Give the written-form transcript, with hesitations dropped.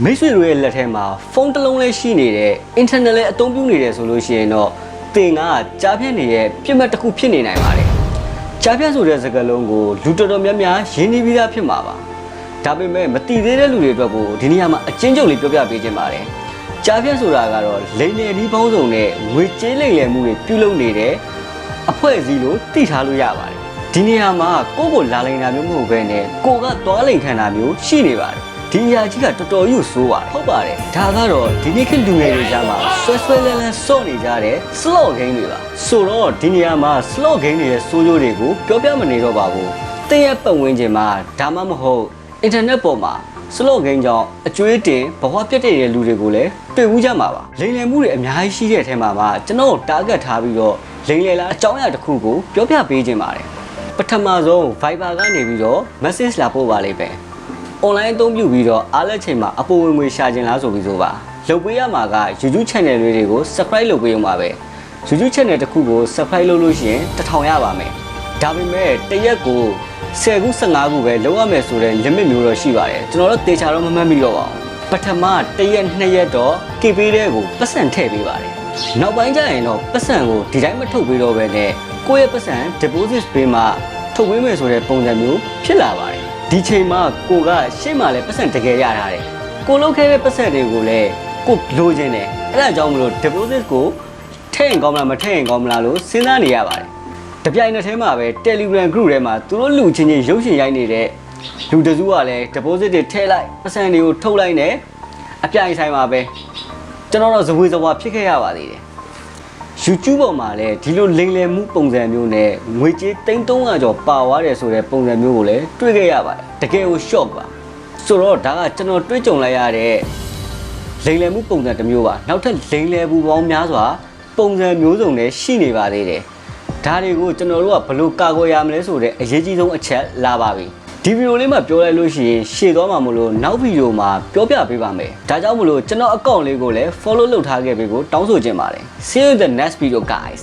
မိတ်ဆွေတို့ရဲ့လက်ထဲမှာဖုန်းတစ်လုံးလေးရှိနေတယ် internet လည်းအသုံးပြုနေတယ်ဆိုလို့ရှိရင်တော့သင်ကကြားဖြတ်နေတဲ့ပြစ်မှတ်တစ်ခုဖြစ်နေနိုင်ပါတယ်ကြားဖြတ်ဆိုတဲ့စကားလုံးကိုလူတော်တော်များများရင်းနှီးပြီးသားဖြစ်မှာပါဒါပေမဲ့မသိသေးတဲ့လူတွေအတွက်ကိုဒီနေရာမှာအချင်းချုပ်လေးပြောပြပေးခြင်းပါတယ်ကြားဖြတ်ဆိုတာကတော့လိမ်လည်ဒီပေါင်းစုံနဲ့ငွေကြေးလိမ်လည်မှုတွေပြုလုပ်နေတဲ့အဖွဲ့အစည်းလို့သိထားလို့ရပါတယ်ဒီနေရာမှာကိုလာလိမ်တာမျိုးမဟုတ်ဘဲနဲ့ကိုကသွားလိမ်ခံတာမျိုးရှိနေပါတယ်ဒီအရာကြီးကတော်တော်ကြီးဆိုးပါတယ်ဟုတ်ပါတယ်ဒါကတော့ဒီနေ့ခေတ်လူငယ်တွေကြားမှာဆွဲလန်းစော့နေကြတဲ့ slot game တွေပါဆိုတော့ဒီနေရာမှာ slot game တွေရဲ့ဆိုးကျိုးတွေကိုပြောပြမနေတော့ပါဘူးတင်းရဲ့ပတ်ဝန်းကျင်မှာဒါမှမဟုတ် internet ပေါ်မှာ slot game ကြောင့်အကျွေးတင်ဘဝပြတ်တဲ့လူတွေကိုလည်းတွေ့ဦးကြမှာပါလိမ်လည်မှုတွေအများကြီးရှိတဲ့အထက်မှာကျွန်တော် target ထားပြီးတော့လိမ်လည်လာအကြောင်းအရာတစ်ခုကိုပြောပြပေးခြင်းပါတယ်ပထမဆုံး Viber ကနေပြီးတော့ message လာပို့ပါလိမ့်မယ်online အသုံးပြုပြီးတော့အားလက်ချိန်မှာအပေါ်ဝင်ငွေရှာခြင်းလားဆိုပြီးဆိုပါလုပ်ပေးရမှာက YouTube channel လေးတွေကို subscribe လုပ်ပေးအောင်ပါပဲ YouTube channel တစ်ခုကို subscribe လုပ်လို့ရှိရင်1000ရပါမယ်ဒါပေမဲ့တရက်ကို10ခု15ခုပဲလုပ်ရမယ်ဆိုတဲ့ limit မျိုးတော့ရှိပါတယ်ကျွန်တော်တို့တေချာတော့မမှတ်မိတော့ပါဘူးပထမတရက်2ရက်တော့ KP တဲ့ကိုပတ်စံထည့်ပေးပါတယ်နောက်ပိုင်းကျရင်တော့ပတ်စံကိုဒီတိုင်းမထုတ်ပေးတော့ဘဲနဲ့ကိုယ့်ရဲ့ပတ်စံ deposit ပေးမှထုတ်ပေးမယ်ဆိုတဲ့ပုံစံမျိုးဖြစ်လာပါတယ်ဒီချိန်မှာကိုကရှေ့မှာလည်းပတ်စံတကယ်ရထားတယ်ကိုလုပ်ခဲ့တဲ့ပတ်စံတွေကိုလည်းကိုလိုချင်တယ်အဲ့ဒါကြောင့်မလို့ deposit ကိုထည့်ရင်ကောင်းမလားမထည့်ရင်ကောင်းမလားလို့စဉ်းစားနေရပါတယ်တပြိုင်နက်တည်းမှာပဲ Telegram group ထဲမှာသူတို့လူချင်းချင်းရုပ်ရှင်ရိုက်နေတဲ့လူတစုကလည်း deposit တွေထည့်လိုက်ပတ်စံတွေကိုထုတ်လိုက်နေအပြိုင်ဆိုင်မှာပဲကျွန်တော်တော့ဇဝေဇဝါဖြစ်ခဲ့ရပါသေးတယ် YouTube ပေါ်မှာလည်းဒီလိုလိမ်လည်မှုပုံစံမျိုးနဲ့ငွေကြေး300ကျော်ပါသွားတယ်ဆိုတဲ့ပုံစံမျိုးကိုလည်းတွေ့ခဲ့ရပါတယ်တကယ်ကို shock ပါဆိုတော့ဒါကကျွန်တော်တွေ့ကြုံလိုက်ရတဲ့လိမ်လည်မှုပုံစံတစ်မျိုးပါနောက်ထပ်လိမ်လည်မှုပေါင်းများစွာပုံစံမျိုးစုံနဲ့ရှိနေပါသေးတယ်ဒါတွေကိုကျွန်တော်တို့ကဘယ်လိုကာကွယ်ရမလဲဆိုတဲ့အရေးကြီးဆုံးအချက်လာပါပြီဒီဗီဒီယိုလေးမှာပြောလိုက်လို့ရှိရင်ရှေ့သွားမှာမလို့နောက်ဗီဒီယိုမှာပြောပြပေးပါမယ်ဒါကြောင့်မလို့ကျွန်တော်အကောင့်လေးကိုလည်း follow လုပ်ထားခဲ့ပေးဖို့တောင်းဆိုချင်ပါတယ် See you in the next video guys